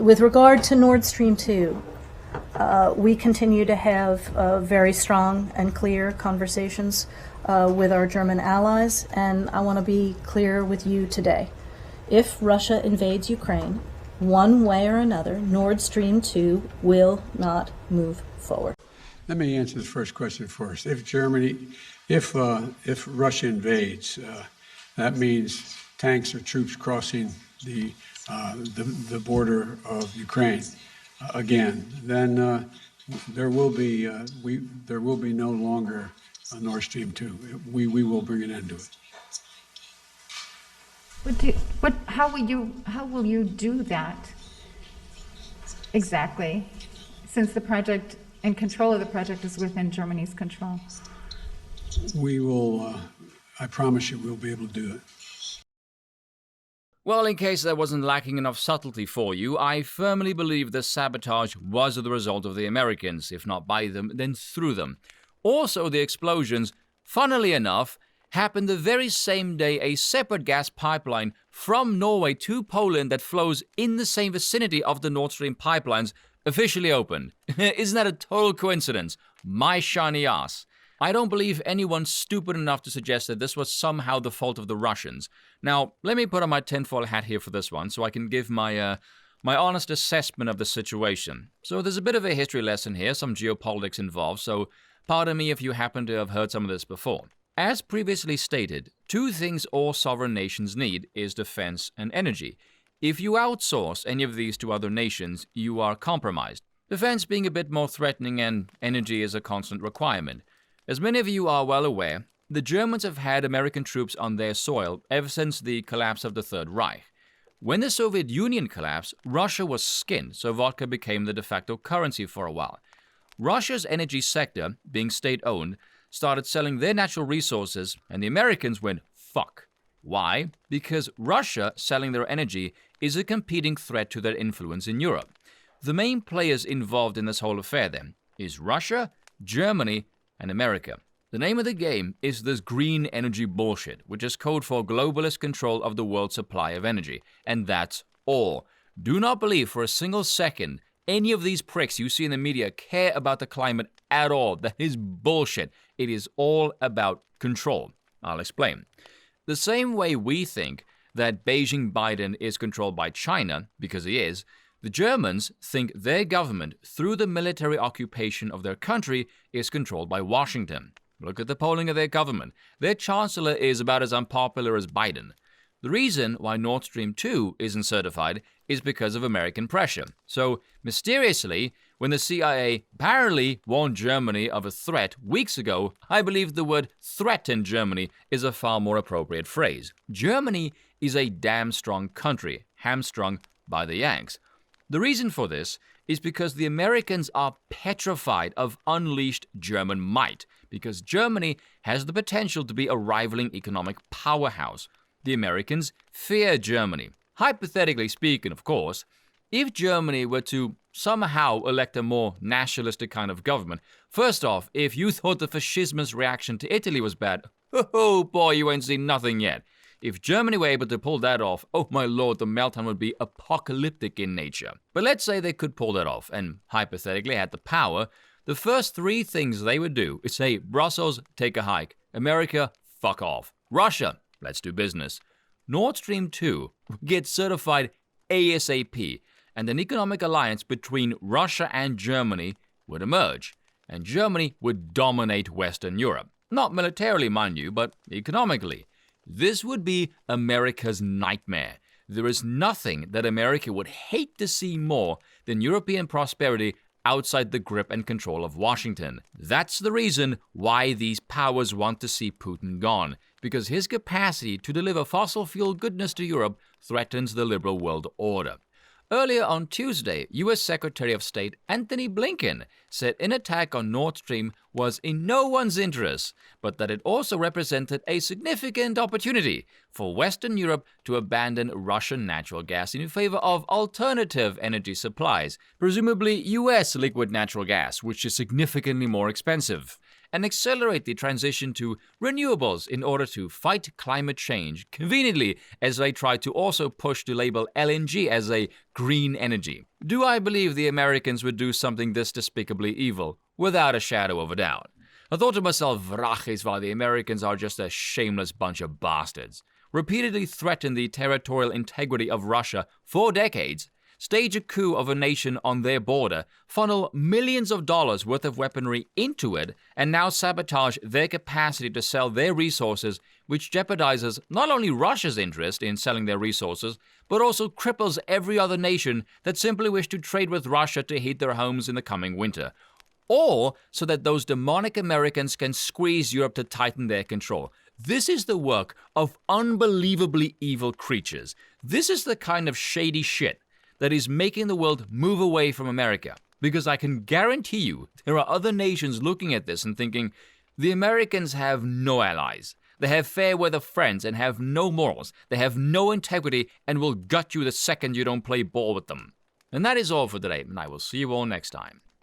With regard to Nord Stream 2, we continue to have very strong and clear conversations with our German allies, and I want to be clear with you today. If Russia invades Ukraine, one way or another, Nord Stream 2 will not move forward. Let me answer the first question first. If Russia invades, that means tanks or troops crossing the border of Ukraine again. Then there will be no longer a Nord Stream 2. We will bring an end to it. How will you do that exactly, since the project and control of the project is within Germany's control? We will, I promise you, we'll be able to do it. Well, in case there wasn't lacking enough subtlety for you, I firmly believe the sabotage was the result of the Americans, if not by them, then through them. Also, the explosions, funnily enough, happened the very same day a separate gas pipeline from Norway to Poland that flows in the same vicinity of the Nord Stream pipelines officially opened. Isn't that a total coincidence? My shiny ass. I don't believe anyone's stupid enough to suggest that this was somehow the fault of the Russians. Now, let me put on my tinfoil hat here for this one so I can give my honest assessment of the situation. So there's a bit of a history lesson here, some geopolitics involved, so pardon me if you happen to have heard some of this before. As previously stated, two things all sovereign nations need is defense and energy. If you outsource any of these to other nations, you are compromised. Defense being a bit more threatening and energy is a constant requirement. As many of you are well aware, the Germans have had American troops on their soil ever since the collapse of the Third Reich. When the Soviet Union collapsed, Russia was skinned, so vodka became the de facto currency for a while. Russia's energy sector, being state-owned, started selling their natural resources, and the Americans went, fuck. Why? Because Russia selling their energy is a competing threat to their influence in Europe. The main players involved in this whole affair, then, is Russia, Germany, and America. The name of the game is this green energy bullshit, which is code for globalist control of the world's supply of energy. And that's all. Do not believe for a single second any of these pricks you see in the media care about the climate at all. That is bullshit. It is all about control. I'll explain. The same way we think that Beijing Biden is controlled by China, because he is, the Germans think their government, through the military occupation of their country, is controlled by Washington. Look at the polling of their government. Their chancellor is about as unpopular as Biden. The reason why Nord Stream 2 isn't certified is because of American pressure. So, mysteriously, when the CIA apparently warned Germany of a threat weeks ago, I believe the word threaten Germany is a far more appropriate phrase. Germany is a damn strong country, hamstrung by the Yanks. The reason for this is because the Americans are petrified of unleashed German might, because Germany has the potential to be a rivaling economic powerhouse. The Americans fear Germany. Hypothetically speaking, of course, if Germany were to somehow elect a more nationalistic kind of government, first off, if you thought the fascism's reaction to Italy was bad, oh boy, you ain't seen nothing yet. If Germany were able to pull that off, oh my lord, the meltdown would be apocalyptic in nature. But let's say they could pull that off, and hypothetically had the power, the first three things they would do is say, Brussels, take a hike. America, fuck off. Russia, let's do business. Nord Stream 2 gets certified ASAP, and an economic alliance between Russia and Germany would emerge, and Germany would dominate Western Europe. Not militarily, mind you, but economically. This would be America's nightmare. There is nothing that America would hate to see more than European prosperity outside the grip and control of Washington. That's the reason why these powers want to see Putin gone, because his capacity to deliver fossil fuel goodness to Europe threatens the liberal world order. Earlier on Tuesday, U.S. Secretary of State Antony Blinken said an attack on Nord Stream was in no one's interest, but that it also represented a significant opportunity for Western Europe to abandon Russian natural gas in favor of alternative energy supplies, presumably U.S. liquid natural gas, which is significantly more expensive. and accelerate the transition to renewables in order to fight climate change, conveniently as they try to also push to label LNG as a green energy. Do I believe the Americans would do something this despicably evil? Without a shadow of a doubt. I thought to myself, vraches, while the Americans are just a shameless bunch of bastards. Repeatedly threaten the territorial integrity of Russia for decades, stage a coup of a nation on their border, funnel millions of dollars worth of weaponry into it, and now sabotage their capacity to sell their resources, which jeopardizes not only Russia's interest in selling their resources, but also cripples every other nation that simply wish to trade with Russia to heat their homes in the coming winter. Or so that those demonic Americans can squeeze Europe to tighten their control. This is the work of unbelievably evil creatures. This is the kind of shady shit that is making the world move away from America. Because I can guarantee you there are other nations looking at this and thinking, the Americans have no allies. They have fair weather friends and have no morals. They have no integrity and will gut you the second you don't play ball with them. And that is all for today, and I will see you all next time.